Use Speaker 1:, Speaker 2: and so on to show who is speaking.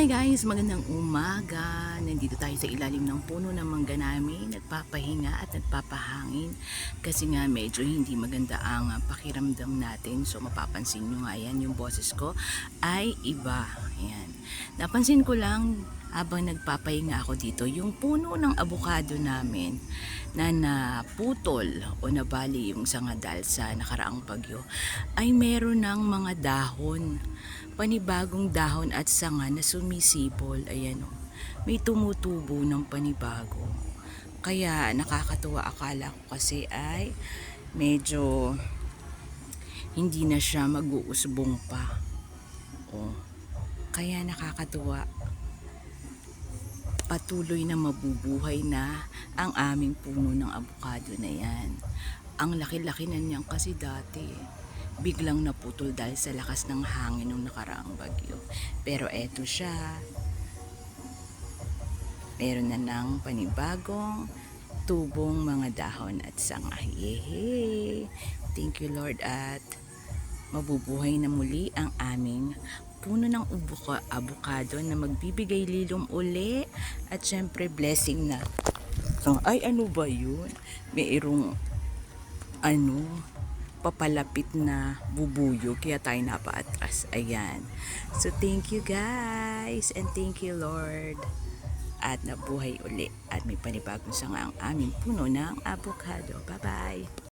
Speaker 1: Hi guys, magandang umaga. Nandito tayo sa ilalim ng puno ng mangga namin, nagpapahinga at nagpapahangin kasi nga medyo hindi maganda ang pakiramdam natin. So mapapansin nyo nga yan, yung boses ko ay iba. Ayan. Napansin ko lang habang nagpapahinga ako dito, yung puno ng abukado namin na naputol o nabali yung sanga dahil sa nakaraang bagyo ay meron ng mga dahon, panibagong dahon at sanga na sumisipol. Ayan o, may tumutubo ng panibago. Kaya nakakatuwa, akala ko kasi ay medyo hindi na siya mag-uusbong pa. O, kaya nakakatuwa. Patuloy na mabubuhay na ang aming puno ng abukado na yan. Ang laki-laki na niyan kasi dati. Biglang naputol dahil sa lakas ng hangin ng nakaraang bagyo. Pero eto siya. Meron na ng panibagong tubong mga dahon at sanga. Yehey! Thank you Lord, at mabubuhay na muli ang aming puno ng abukado na magbibigay lilom uli at syempre blessing na. So, ay ano ba yun? Mayroong papalapit na bubuyo kaya tayo napaatras. Ayan. So thank you guys and thank you Lord. At nabuhay uli at may panibagong sanga ang aming puno ng avocado. Bye bye.